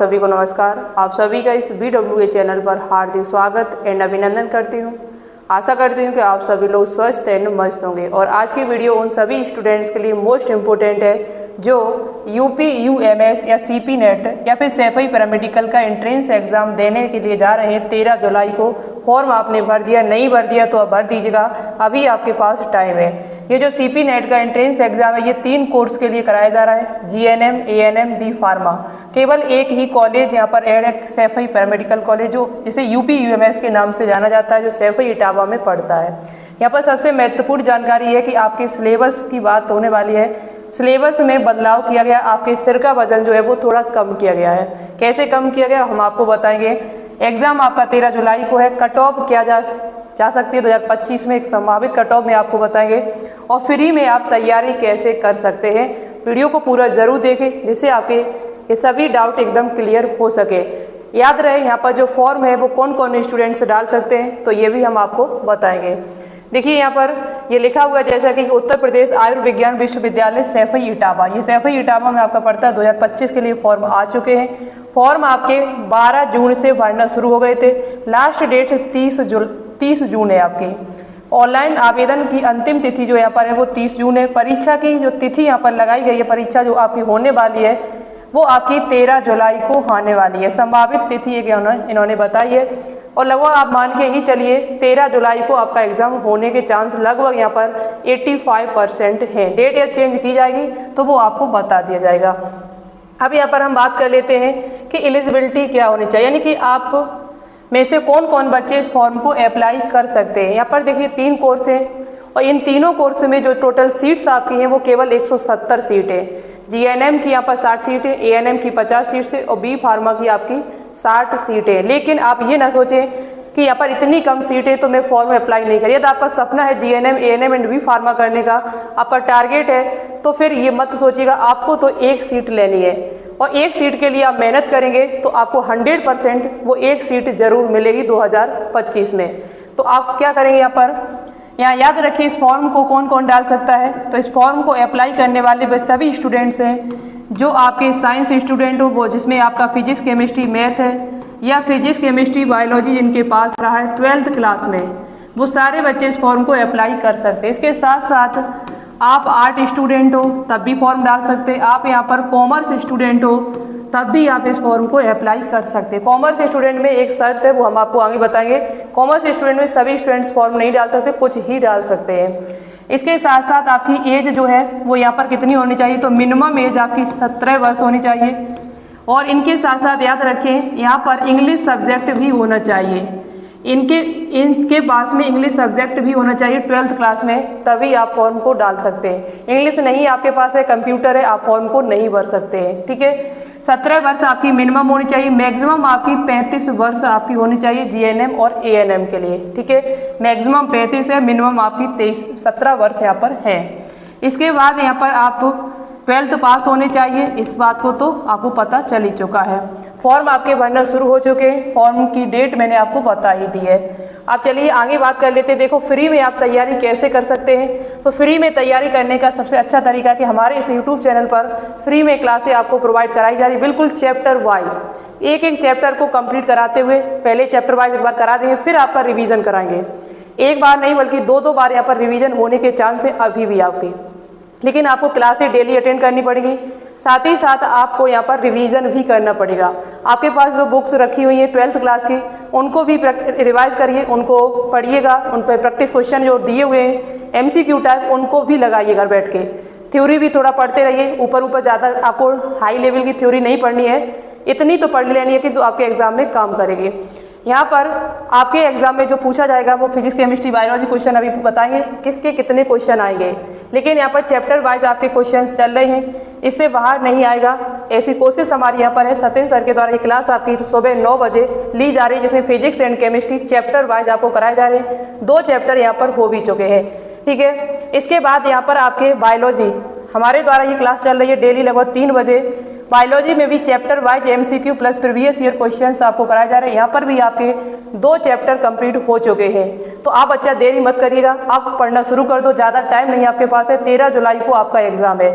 सभी को नमस्कार। आप सभी का इस BWA चैनल पर हार्दिक स्वागत एंड अभिनंदन करती हूँ। आशा करती हूँ कि आप सभी लोग स्वस्थ एंड मस्त होंगे। और आज की वीडियो उन सभी स्टूडेंट्स के लिए मोस्ट इम्पोर्टेंट है जो यूपी UMS या CP नेट या फिर सैफई पैरामेडिकल का एंट्रेंस एग्जाम देने के लिए जा रहे हैं। 13 जुलाई को फॉर्म आपने भर दिया, नहीं भर दिया तो अब भर दीजिएगा, अभी आपके पास टाइम है। ये जो CP नेट का एंट्रेंस एग्जाम है ये 3 कोर्स के लिए कराया जा रहा है, GNM, ANM, B फार्मा। केवल एक ही कॉलेज यहाँ पर ऐड है, सैफई पैरामेडिकल कॉलेज, जो जिसे यूपी UMS के नाम से जाना जाता है, जो सैफई इटावा में पड़ता है। यहाँ पर सबसे महत्वपूर्ण जानकारी है कि आपके सिलेबस की बात होने वाली है। सिलेबस में बदलाव किया गया, आपके सिर का वजन जो है वो थोड़ा कम किया गया है। कैसे कम किया गया हम आपको बताएंगे। एग्जाम आपका 13 जुलाई को है। कट ऑफ क्या जा सकती है 2025 में, एक संभावित कट ऑफ में आपको बताएंगे। और फ्री में आप तैयारी कैसे कर सकते हैं। वीडियो को पूरा जरूर देखें जिससे आपके ये सभी डाउट एकदम क्लियर हो सके। याद रहे यहाँ पर जो फॉर्म है वो कौन कौन स्टूडेंट्स डाल सकते हैं, तो ये भी हम आपको बताएंगे। देखिए यहाँ पर ये लिखा हुआ है जैसा कि उत्तर प्रदेश आयुर्विज्ञान विश्वविद्यालय सैफई इटावा, ये सैफई इटावा में आपका पड़ता है। 2025 के लिए फॉर्म आ चुके हैं। फॉर्म आपके 12 जून से भरना शुरू हो गए थे। लास्ट डेट 30 जून है आपकी। ऑनलाइन आवेदन की अंतिम तिथि जो यहाँ पर है वो 30 जून है। परीक्षा की जो तिथि यहाँ पर लगाई गई है, परीक्षा जो आपकी होने वाली है वो आपकी 13 जुलाई को आने वाली है। संभावित तिथि एक इन्होंने बताई है और लगभग आप मान के ही चलिए 13 जुलाई को आपका एग्जाम होने के चांस लगभग यहाँ पर 85% है। डेट या चेंज की जाएगी तो वो आपको बता दिया जाएगा। अब यहाँ पर हम बात कर लेते हैं कि एलिजिबिलिटी क्या होनी चाहिए, यानी कि आप में से कौन कौन बच्चे इस फॉर्म को अप्लाई कर सकते हैं। यहाँ पर देखिए 3 कोर्स हैं और इन तीनों कोर्स में जो टोटल सीट्स आपकी हैं वो केवल 170 सीट है। GNM की यहाँ पर 60 सीट है, ANM की 50 सीट है और B फार्मा की आपकी 60 सीट है। लेकिन आप ये ना सोचें कि यहाँ पर इतनी कम सीट है तो मैं फॉर्म में अप्लाई नहीं करिए। यदि आपका सपना है GNM, ANM and B pharma करने का, आपका टारगेट है, तो फिर ये मत सोचिएगा आपको तो एक सीट लेनी है और एक सीट के लिए आप मेहनत करेंगे तो आपको 100% वो एक सीट जरूर मिलेगी 2025 में। तो आप क्या करेंगे यहाँ याद रखिए इस फॉर्म को कौन कौन डाल सकता है। तो इस फॉर्म को अप्लाई करने वाले वे सभी स्टूडेंट्स हैं जो आपके साइंस स्टूडेंट हो, वो जिसमें आपका फिजिक्स, केमिस्ट्री, मैथ है या फिजिक्स, केमिस्ट्री, बायोलॉजी जिनके पास रहा है 12th क्लास में, वो सारे बच्चे इस फॉर्म को अप्लाई कर सकते हैं। इसके साथ साथ आप आर्ट स्टूडेंट हो तब भी फॉर्म डाल सकते हैं। आप यहाँ पर कॉमर्स स्टूडेंट हो तब भी आप इस फॉर्म को अप्लाई कर सकते हैं। कॉमर्स स्टूडेंट में एक शर्त है, वो हम आपको आगे बताएंगे। कॉमर्स स्टूडेंट में सभी स्टूडेंट्स फॉर्म नहीं डाल सकते, कुछ ही डाल सकते हैं। इसके साथ साथ आपकी एज जो है वो यहाँ पर कितनी होनी चाहिए, तो मिनिमम एज आपकी 17 वर्ष होनी चाहिए। और इनके साथ साथ याद रखें यहाँ पर इंग्लिश सब्जेक्ट भी होना चाहिए। इनके पास में इंग्लिश सब्जेक्ट भी होना चाहिए 12th क्लास में, तभी आप फॉर्म को डाल सकते हैं। इंग्लिश नहीं आपके पास है, कंप्यूटर है, आप फॉर्म को नहीं भर सकते हैं। ठीक है, 17 वर्ष आपकी मिनिमम होनी चाहिए। मैक्सिमम आपकी 35 वर्ष आपकी होनी चाहिए GNM और ANM के लिए। ठीक है, मैक्सिमम 35 है, मिनिमम आपकी 17 वर्ष यहाँ पर है। इसके बाद यहाँ पर आप 12th पास होने चाहिए, इस बात को तो आपको पता चल ही चुका है। फॉर्म आपके भरना शुरू हो चुके हैं, फॉर्म की डेट मैंने आपको बता ही दी है। आप चलिए आगे बात कर लेते हैं। देखो फ्री में आप तैयारी कैसे कर सकते हैं। तो फ्री में तैयारी करने का सबसे अच्छा तरीका है कि हमारे इस YouTube चैनल पर फ्री में क्लासें आपको प्रोवाइड कराई जा रही है, बिल्कुल चैप्टर वाइज। एक चैप्टर को कंप्लीट कराते हुए पहले चैप्टर वाइज एक बार करा देंगे, फिर आपका रिवीजन कराएंगे। एक बार नहीं बल्कि 2 बार यहाँ पर रिवीजन होने के चांस है अभी भी आपके। लेकिन आपको क्लासें डेली अटेंड करनी पड़ेगी, साथ ही साथ आपको यहाँ पर रिवीजन भी करना पड़ेगा। आपके पास जो बुक्स रखी हुई हैं 12th क्लास की, उनको भी रिवाइज करिए, उनको पढ़िएगा, उन पर प्रैक्टिस क्वेश्चन जो दिए हुए हैं MCQ टाइप उनको भी लगाइए घर बैठ के। थ्योरी भी थोड़ा पढ़ते रहिए, ऊपर ज़्यादा आपको हाई लेवल की थ्योरी नहीं पढ़नी है, इतनी तो पढ़ लेनी है कि जो आपके एग्जाम में काम करेगी। यहाँ पर आपके एग्जाम में जो पूछा जाएगा वो फिजिक्स, केमिस्ट्री, बायोलॉजी क्वेश्चन अभी बताएंगे किसके कितने क्वेश्चन आएंगे। लेकिन यहाँ पर चैप्टर वाइज आपके क्वेश्चन चल रहे हैं, इससे बाहर नहीं आएगा। ऐसी कोशिश हमारी यहाँ पर है, सत्येंद्र सर के द्वारा ये क्लास आपकी सुबह 9 बजे ली जा रही है, जिसमें physics and chemistry chapter wise आपको कराए जा रहे हैं। 2 चैप्टर यहाँ पर हो भी चुके हैं। ठीक है, इसके बाद यहाँ पर आपके बायोलॉजी हमारे द्वारा ये क्लास चल रही है डेली लगभग 3 बजे। बायोलॉजी में भी chapter wise MCQ plus previous year questions आपको कराए जा रहे हैं। यहाँ पर भी आपके 2 चैप्टर कंप्लीट हो चुके हैं। तो आप बच्चा देरी मत करिएगा, आप पढ़ना शुरू कर दो, ज़्यादा टाइम नहीं आपके पास है। 13 जुलाई को आपका एग्जाम है।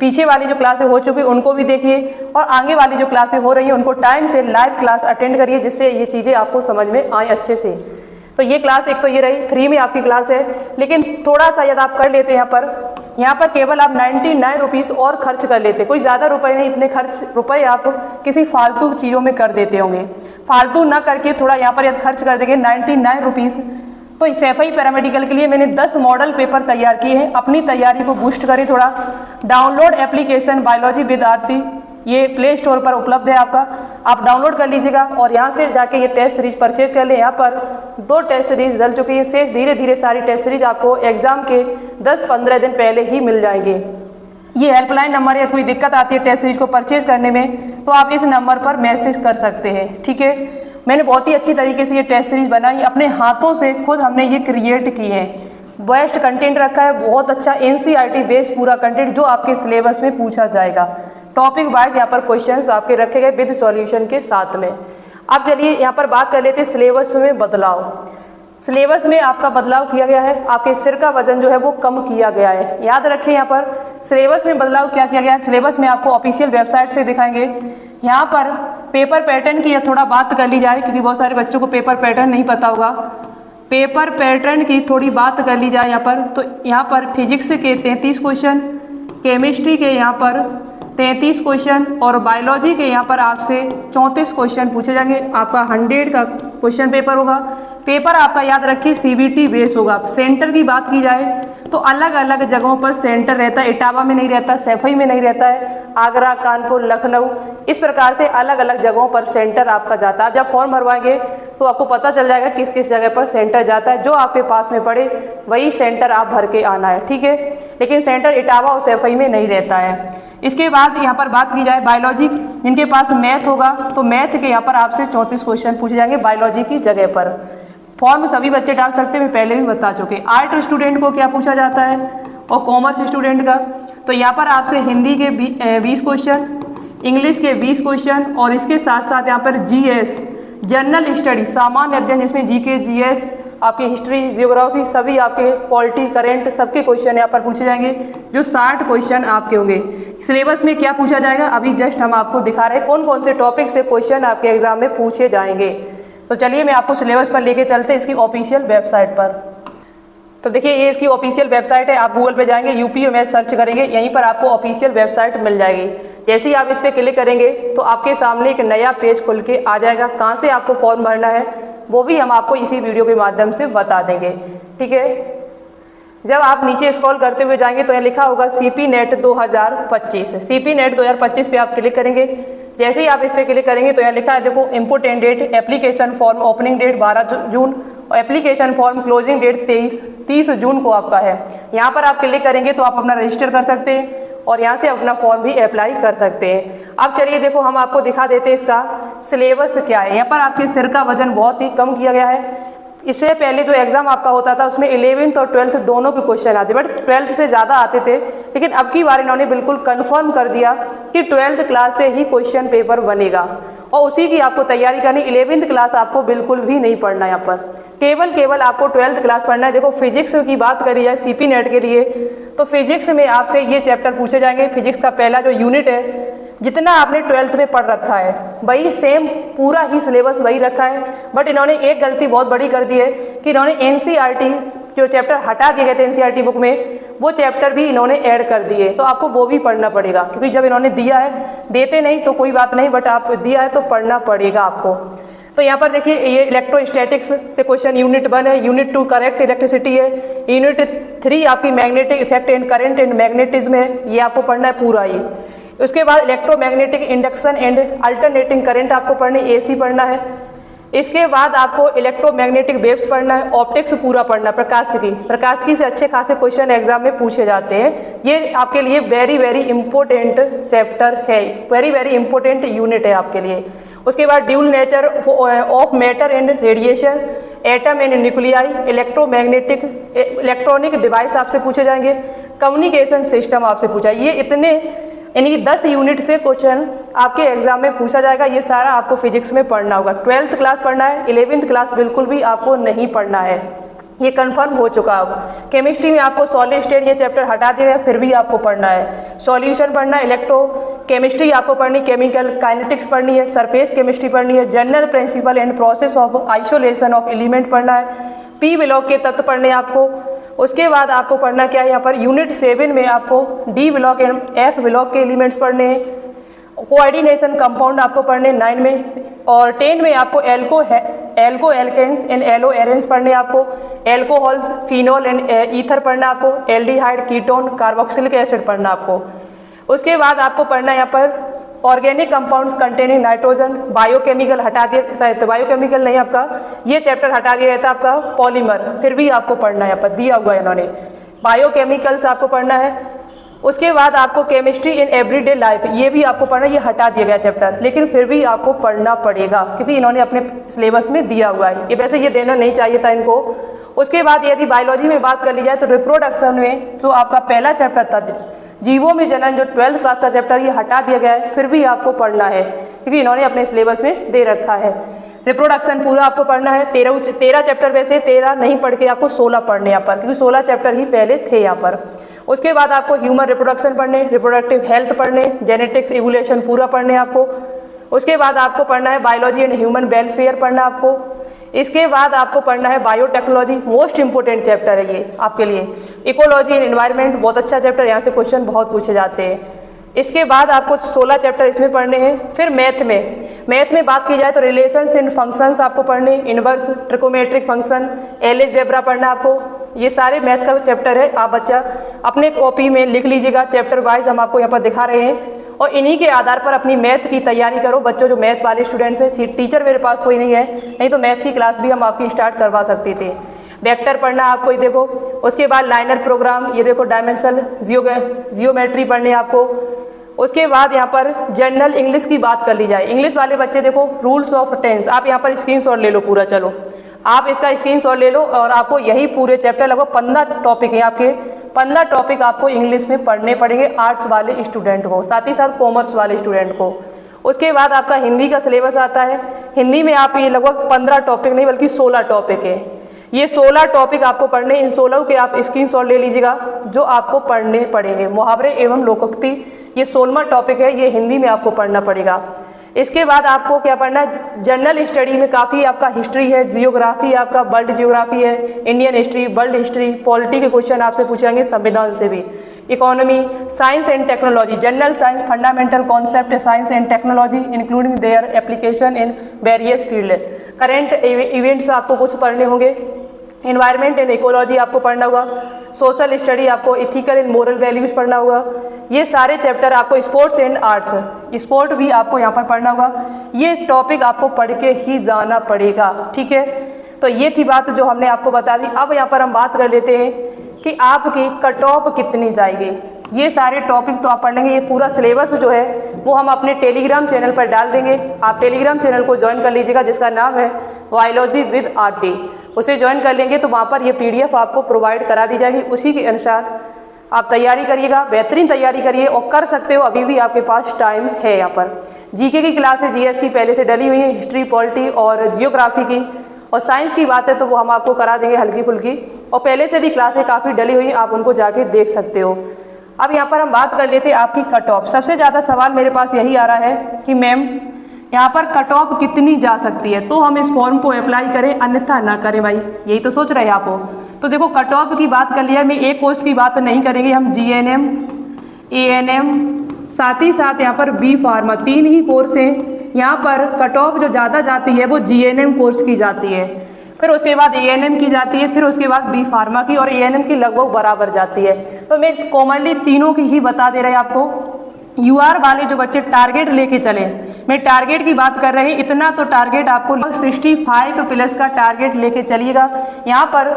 पीछे वाली जो क्लासें हो चुकी उनको भी देखिए और आगे वाली जो क्लासें हो रही हैं उनको टाइम से लाइव क्लास अटेंड करिए, जिससे ये चीज़ें आपको समझ में आए अच्छे से। तो ये क्लास एक तो ये रही, फ्री में आपकी क्लास है, लेकिन थोड़ा सा यदि आप कर लेते हैं यहाँ पर केवल आप 99 रुपीज़ और खर्च कर लेते, कोई ज़्यादा रुपए नहीं, इतने रुपए आप किसी फालतू चीज़ों में कर देते होंगे। फालतू ना करके थोड़ा यहाँ पर यदि खर्च कर देंगे 99 रुपीज़, तो सैफई पैरामेडिकल के लिए मैंने 10 मॉडल पेपर तैयार किए हैं। अपनी तैयारी को बूस्ट करें थोड़ा। डाउनलोड एप्लीकेशन बायोलॉजी विद्यार्थी, ये प्ले स्टोर पर उपलब्ध है आपका, आप डाउनलोड कर लीजिएगा और यहाँ से जाके ये टेस्ट सीरीज परचेज कर लें। यहाँ पर 2 टेस्ट सीरीज डल चुकी है, शेष धीरे धीरे सारी टेस्ट सीरीज आपको एग्जाम के 10-15 दिन पहले ही मिल जाएंगे। ये हेल्पलाइन नंबर है, कोई दिक्कत आती है टेस्ट सीरीज को परचेज करने में तो आप इस नंबर पर मैसेज कर सकते हैं, ठीक है। मैंने बहुत ही अच्छी तरीके से ये टेस्ट सीरीज बनाई, अपने हाथों से खुद हमने ये क्रिएट की है। बेस्ट कंटेंट रखा है, बहुत अच्छा NCERT बेस्ड पूरा कंटेंट जो आपके सिलेबस में पूछा जाएगा। टॉपिक वाइज यहाँ पर क्वेश्चंस आपके रखे गए विद सॉल्यूशन के साथ में। अब चलिए यहाँ पर बात कर लेते हैं सिलेबस में बदलाव। सिलेबस में आपका बदलाव किया गया है, आपके सिर का वजन जो है वो कम किया गया है। याद रखें यहाँ पर सिलेबस में बदलाव क्या किया गया है। सिलेबस में आपको ऑफिशियल वेबसाइट से दिखाएंगे। यहाँ पर पेपर पैटर्न की थोड़ा बात कर ली जाए, क्योंकि बहुत सारे बच्चों को पेपर पैटर्न नहीं पता होगा। पेपर पैटर्न की थोड़ी बात कर ली जाए यहाँ पर, तो यहाँ पर फिजिक्स के 33 क्वेश्चन, केमिस्ट्री के यहाँ पर 33 क्वेश्चन और बायोलॉजी के यहाँ पर आपसे 34 क्वेश्चन पूछे जाएंगे। आपका 100 का क्वेश्चन पेपर होगा। पेपर आपका याद रखिए CBT बेस होगा। सेंटर की बात की जाए तो अलग अलग जगहों पर सेंटर रहता है, इटावा में नहीं रहता, सैफई में नहीं रहता है, आगरा, कानपुर, लखनऊ, इस प्रकार से अलग अलग जगहों पर सेंटर आपका जाता है। आप जब फॉर्म भरवाएंगे तो आपको पता चल जाएगा किस किस जगह पर सेंटर जाता है। जो आपके पास में पड़े वही सेंटर आप भर के आना है, ठीक है। लेकिन सेंटर इटावा और सैफई में नहीं रहता है। इसके बाद यहाँ पर बात की जाए बायोलॉजी, जिनके पास मैथ होगा तो मैथ के यहाँ पर आपसे 34 क्वेश्चन पूछे जाएंगे बायोलॉजी की जगह पर। फॉर्म सभी बच्चे डाल सकते हैं, मैं पहले भी बता चुके। आर्ट स्टूडेंट को क्या पूछा जाता है और कॉमर्स स्टूडेंट का, तो यहाँ पर आपसे हिंदी के 20 क्वेश्चन, इंग्लिश के 20 क्वेश्चन और इसके साथ साथ यहाँ पर GS जनरल स्टडी सामान्य अध्ययन, जिसमें GK GS आपकी हिस्ट्री, जियोग्राफी, सभी आपके पॉलिटी, करंट सबके क्वेश्चन यहाँ पर पूछे जाएंगे, जो 60 क्वेश्चन आपके होंगे। सिलेबस में क्या पूछा जाएगा अभी जस्ट हम आपको दिखा रहे हैं कौन कौन से टॉपिक से क्वेश्चन आपके एग्जाम में पूछे जाएंगे। तो चलिए मैं आपको सिलेबस पर लेके चलते इसकी ऑफिशियल वेबसाइट पर। तो देखिए ये इसकी ऑफिशियल वेबसाइट है। आप गूगल पे जाएंगे, UP मैथ सर्च करेंगे, यहीं पर आपको ऑफिशियल वेबसाइट मिल जाएगी। जैसे ही आप इस पर क्लिक करेंगे तो आपके सामने एक नया पेज खुल के आ जाएगा। कहाँ से आपको फॉर्म भरना है वो भी हम आपको इसी वीडियो के माध्यम से बता देंगे, ठीक है। जब आप नीचे स्क्रॉल करते हुए जाएंगे तो यहाँ लिखा होगा CP NET 2025। CP NET 2025 पे आप क्लिक करेंगे। जैसे ही आप इस पर क्लिक करेंगे तो यहाँ लिखा है देखो important date, application form opening date 12 जून और एप्लीकेशन फॉर्म क्लोजिंग डेट 30 जून को आपका है। यहाँ पर आप क्लिक करेंगे तो आप अपना रजिस्टर कर सकते हैं और यहाँ से अपना फॉर्म भी अप्लाई कर सकते हैं। अब चलिए देखो हम आपको दिखा देते हैं इसका सिलेबस क्या है। यहाँ पर आपके सिर का वजन बहुत ही कम किया गया है। इससे पहले जो एग्जाम आपका होता था उसमें 11th और 12th दोनों के क्वेश्चन आते, बट 12th से ज़्यादा आते थे, लेकिन अब की बार इन्होंने बिल्कुल कंफर्म कर दिया कि 12th क्लास से ही क्वेश्चन पेपर बनेगा और उसी की आपको तैयारी करनी। 11th क्लास आपको बिल्कुल भी नहीं पढ़ना, यहाँ पर केवल आपको 12th क्लास पढ़ना है। देखो फिजिक्स की बात करी जाए CP NET के लिए तो फिजिक्स में आपसे ये चैप्टर पूछे जाएंगे। फिजिक्स का पहला जो यूनिट है, जितना आपने 12th में पढ़ रखा है वही सेम पूरा ही सिलेबस वही रखा है, बट इन्होंने एक गलती बहुत बड़ी कर दी है कि इन्होंने NCERT जो चैप्टर हटा दिए गए थे NCERT बुक में, वो चैप्टर भी इन्होंने ऐड कर दिए। तो आपको वो भी पढ़ना पड़ेगा, क्योंकि जब इन्होंने दिया है, देते नहीं तो कोई बात नहीं, बट आप दिया है तो पढ़ना पड़ेगा आपको। तो यहाँ पर देखिए ये इलेक्ट्रोस्टैटिक्स से क्वेश्चन यूनिट 1 है, यूनिट 2 करेक्ट इलेक्ट्रिसिटी है, यूनिट 3 आपकी magnetic effect and current and magnetism है, ये आपको पढ़ना है पूरा ही। उसके बाद electromagnetic induction and alternating current आपको पढ़नी, AC पढ़ना है। इसके बाद आपको इलेक्ट्रोमैग्नेटिक वेव्स पढ़ना है, ऑप्टिक्स पूरा पढ़ना, प्रकाशिकी से अच्छे खासे क्वेश्चन एग्जाम में पूछे जाते हैं। ये आपके लिए वेरी इंपॉर्टेंट चैप्टर है, वेरी इंपॉर्टेंट यूनिट है आपके लिए। उसके बाद dual nature of matter and radiation, atom and nuclei, electromagnetic electronic device आपसे पूछे जाएंगे, कम्युनिकेशन सिस्टम आपसे पूछा। ये इतने यानी 10 यूनिट से क्वेश्चन आपके एग्जाम में पूछा जाएगा। ये सारा आपको फिजिक्स में पढ़ना होगा। 12th क्लास पढ़ना है, 11th क्लास बिल्कुल भी आपको नहीं पढ़ना है। ये कंफर्म हो चुका। अब केमिस्ट्री में आपको सॉलिड स्टेट ये चैप्टर हटा दिया गया, फिर भी आपको पढ़ना है। सॉल्यूशन पढ़ना है, इलेक्ट्रो केमिस्ट्री आपको पढ़नी, केमिकल काइनेटिक्स पढ़नी है, सरफेस केमिस्ट्री पढ़नी है, general principle and process of isolation of element पढ़ना है, पी ब्लॉक के तत्व पढ़ने आपको। उसके बाद आपको पढ़ना क्या है यहाँ पर, यूनिट 7 में आपको D block and F block के एलिमेंट्स पढ़ने हैं, कोऑर्डिनेशन कंपाउंड आपको पढ़ने 9 में, और 10 में आपको एल्को एल्केन्स एंड एलो एरेंस पढ़ने आपको, एल्कोहल्स फिनोल एंड ईथर पढ़ना आपको, एल्डिहाइड कीटोन कार्बोक्सिलिक एसिड पढ़ना आपको। उसके बाद आपको पढ़ना यहाँ पर organic compounds containing nitrogen, biochemical हटा दिया, शायद बायोकेमिकल नहीं, आपका ये चैप्टर हटा दिया गया था आपका पॉलीमर, फिर भी आपको पढ़ना है, यहाँ पर दिया हुआ है इन्होंने, बायोकेमिकल्स आपको पढ़ना है। उसके बाद आपको केमिस्ट्री इन एवरीडे लाइफ, ये भी आपको पढ़ना, ये हटा दिया गया चैप्टर, लेकिन फिर भी आपको पढ़ना पड़ेगा क्योंकि इन्होंने अपने सिलेबस में दिया हुआ है। ये वैसे ये देना नहीं चाहिए था इनको। उसके बाद यदि बायोलॉजी में बात कर ली जाए तो रिप्रोडक्शन में जो आपका पहला चैप्टर था जीवों में जनन, जो 12th क्लास का चैप्टर, ये हटा दिया गया है, फिर भी आपको पढ़ना है क्योंकि इन्होंने अपने सिलेबस में दे रखा है। रिप्रोडक्शन पूरा आपको पढ़ना है। 13 चैप्टर, वैसे 13 नहीं पढ़ के आपको 16 पढ़ने यहाँ पर, क्योंकि 16 चैप्टर ही पहले थे यहाँ पर। उसके बाद आपको ह्यूमन रिप्रोडक्शन पढ़ने, रिप्रोडक्टिव हेल्थ पढ़ने, जेनेटिक्स इवोल्यूशन पूरा पढ़ने आपको। उसके बाद आपको पढ़ना है बायोलॉजी एंड ह्यूमन वेलफेयर पढ़ना आपको। इसके बाद आपको पढ़ना है बायोटेक्नोलॉजी, मोस्ट इंपोर्टेंट चैप्टर है ये आपके लिए। इकोलॉजी एंड एनवायरनमेंट, बहुत अच्छा चैप्टर, यहाँ से क्वेश्चन बहुत पूछे जाते हैं। इसके बाद आपको 16 चैप्टर इसमें पढ़ने हैं। फिर मैथ में बात की जाए तो रिलेशंस एंड फंक्शंस आपको पढ़ने, इनवर्स ट्रिकोमेट्रिक फंक्शन, एलजेब्रा पढ़ना आपको। ये सारे मैथ का चैप्टर है, आप बच्चा अपने कॉपी में लिख लीजिएगा, चैप्टर वाइज हम आपको यहाँ पर दिखा रहे हैं, और इन्हीं के आधार पर अपनी मैथ की तैयारी करो। बच्चों जो मैथ वाले स्टूडेंट्स हैं, टीचर मेरे पास कोई नहीं है, नहीं तो मैथ की क्लास भी हम आपकी स्टार्ट करवा सकते थे। वेक्टर पढ़ना आपको, ये देखो। उसके बाद लाइनर प्रोग्राम, ये देखो, डायमेंशनल जियोमेट्री पढ़नी आपको। उसके बाद यहाँ पर जनरल इंग्लिश की बात कर ली जाए, इंग्लिश वाले बच्चे देखो, रूल्स ऑफ टेंस, आप यहाँ पर स्क्रीनशॉट ले लो पूरा, चलो आप इसका स्क्रीनशॉट ले लो, और आपको यही पूरे चैप्टर लगभग 15 टॉपिक हैं आपके, 15 टॉपिक आपको इंग्लिश में पढ़ने पड़ेंगे आर्ट्स वाले स्टूडेंट को, साथ ही साथ कॉमर्स वाले स्टूडेंट को। उसके बाद आपका हिंदी का सिलेबस आता है। हिंदी में आप ये लगभग 15 टॉपिक नहीं बल्कि 16 टॉपिक है। ये 16 टॉपिक आपको पढ़ने, इन 16 के आप स्क्रीनशॉट ले लीजिएगा जो आपको पढ़ने पड़ेंगे। मुहावरे एवं लोकोक्ति, ये 16वां टॉपिक है, ये हिंदी में आपको पढ़ना पड़ेगा। इसके बाद आपको क्या पढ़ना है, जनरल स्टडी में काफ़ी आपका हिस्ट्री है, जियोग्राफी आपका, वर्ल्ड जियोग्राफी है, Indian history, world history, polity के क्वेश्चन आपसे पूछेंगे, संविधान से भी। Economy, science and technology, general science, fundamental concept science and technology including their application in various field. Current events आपको कुछ पढ़ने होंगे। एनवायरनमेंट एंड इकोलॉजी आपको पढ़ना होगा। सोशल स्टडी आपको, इथिकल एंड मोरल वैल्यूज पढ़ना होगा। ये सारे चैप्टर आपको, स्पोर्ट्स एंड आर्ट्स, स्पोर्ट भी आपको यहाँ पर पढ़ना होगा। ये टॉपिक आपको पढ़ के ही जाना पड़ेगा, ठीक है। तो ये थी बात जो हमने आपको बता दी। अब यहाँ पर हम बात कर लेते हैं कि आपकी कट ऑफ कितनी जाएगी। ये सारे टॉपिक तो आप पढ़ लेंगे, ये पूरा सिलेबस जो है वो हम अपने टेलीग्राम चैनल पर डाल देंगे। आप टेलीग्राम चैनल को ज्वाइन कर लीजिएगा, जिसका नाम है बायोलॉजी विद आरती। उसे ज्वाइन कर लेंगे तो वहाँ पर ये PDF आपको प्रोवाइड करा दी जाएगी। उसी के अनुसार आप तैयारी करिएगा, बेहतरीन तैयारी करिए, और कर सकते हो, अभी भी आपके पास टाइम है। यहाँ पर GK की क्लासेस GS की पहले से डली हुई है, हिस्ट्री, पॉलिटी और जियोग्राफी की, और साइंस की बात है तो वो हम आपको करा देंगे हल्की फुल्की, और पहले से भी क्लासें काफ़ी डली हुई हैं, आप उनको जाके देख सकते हो। अब यहाँ पर हम बात कर लेते हैं आपकी कट ऑफ। सबसे ज़्यादा सवाल मेरे पास यही आ रहा है कि मैम यहाँ पर कट ऑफ कितनी जा सकती है, तो हम इस फॉर्म को अप्लाई करें अन्यथा ना करें। भाई यही तो सोच रहे हैं आप। तो देखो, कट ऑफ की बात कर लिया, मैं एक कोर्स की बात नहीं करेंगे, हम GNM, ANM, साथ ही साथ यहाँ पर B फार्मा, 3 ही कोर्स हैं। यहाँ पर कट ऑफ जो ज़्यादा जाती है वो GNM कोर्स की जाती है, फिर उसके बाद ANM की जाती है, फिर उसके बाद B फार्मा की, और ANM की लगभग बराबर जाती है। तो मैं कॉमनली तीनों की ही बता दे रहे हैं आपको। UR वाले जो बच्चे टारगेट लेके चले, मैं टारगेट की बात कर रहे हैं, इतना तो टारगेट आपको 65+ का टारगेट लेके चलिएगा। यहाँ पर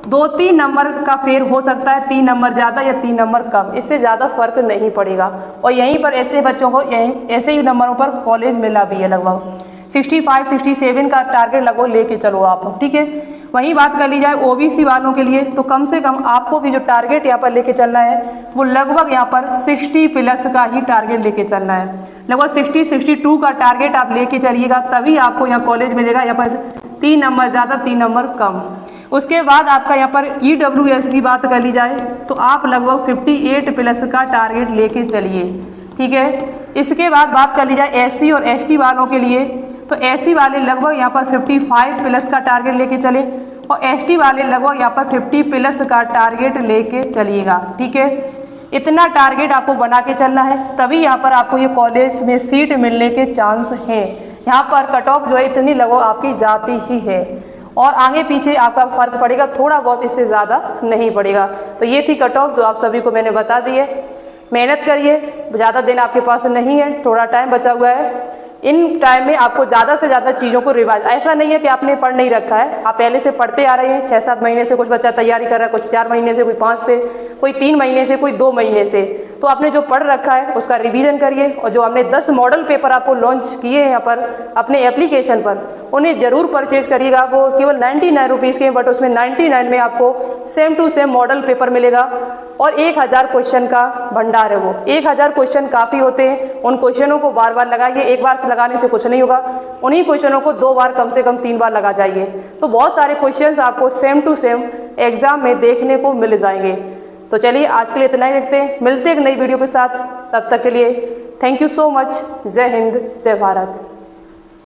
2-3 नंबर का फेर हो सकता है, 3 नंबर ज़्यादा या 3 नंबर कम, इससे ज़्यादा फर्क नहीं पड़ेगा। और यहीं पर ऐसे बच्चों को ऐसे ही नंबरों पर कॉलेज मिला भी है, लगभग 65-67 का टारगेट लगभग लेके चलो आप, ठीक है। वहीं बात कर ली जाए OBC वालों के लिए, तो कम से कम आपको भी जो टारगेट यहाँ पर लेके चलना है वो लगभग यहाँ पर 60+ का ही टारगेट लेके चलना है। लगभग 60-62 का टारगेट आप लेके चलिएगा, तभी आपको यहाँ कॉलेज मिलेगा। यहाँ पर 3 नंबर ज़्यादा 3 नंबर कम। उसके बाद आपका यहाँ पर EWS की बात कर ली जाए तो आप लगभग 58 प्लस का टारगेट लेके चलिए, ठीक है। इसके बाद बात कर ली जाए SC और ST वालों के लिए, तो SC वाले लगभग यहाँ पर 55 प्लस का टारगेट लेके चले और ST वाले लगभग यहाँ पर 50 प्लस का टारगेट लेके चलिएगा, ठीक है। इतना टारगेट आपको बना के चलना है, तभी यहाँ पर आपको ये कॉलेज में सीट मिलने के चांस हैं। यहाँ पर कट ऑफ जो है इतनी लगभग आपकी जाती ही है और आगे पीछे आपका फर्क पड़ेगा थोड़ा बहुत, इससे ज़्यादा नहीं पड़ेगा। तो ये थी कट ऑफ जो आप सभी को मैंने बता दी है। मेहनत करिए, ज़्यादा दिन आपके पास नहीं है, थोड़ा टाइम बचा हुआ है। इन टाइम में आपको ज़्यादा से ज़्यादा चीज़ों को रिवाइज, ऐसा नहीं है कि आपने पढ़ नहीं रखा है, आप पहले से पढ़ते आ रहे हैं। 6-7 महीने से कुछ बच्चा तैयारी कर रहा है, कुछ 4 महीने से, कोई 5 से, कोई 3 महीने से, कोई 2 महीने से। तो आपने जो पढ़ रखा है उसका रिवीजन करिए और जो हमने 10 मॉडल पेपर आपको लॉन्च किए हैं यहाँ पर अपने एप्लीकेशन पर, उन्हें ज़रूर परचेज करिएगा। वो केवल 99 रुपीज़ के हैं, बट उसमें 99 में आपको same to same model paper मिलेगा और 1000 क्वेश्चन का भंडार है। वो 1000 क्वेश्चन काफ़ी होते हैं, उन क्वेश्चनों को बार बार लगाइए। एक बार से लगाने से कुछ नहीं होगा, उन्हीं क्वेश्चनों को 2 बार कम से कम 3 बार लगा जाइए, तो बहुत सारे क्वेश्चंस आपको सेम टू सेम एग्जाम में देखने को मिल जाएंगे। तो चलिए आज के लिए इतना ही रखते हैं, मिलते हैं एक नई वीडियो के साथ। तब तक के लिए थैंक यू सो मच। जय हिंद, जय भारत।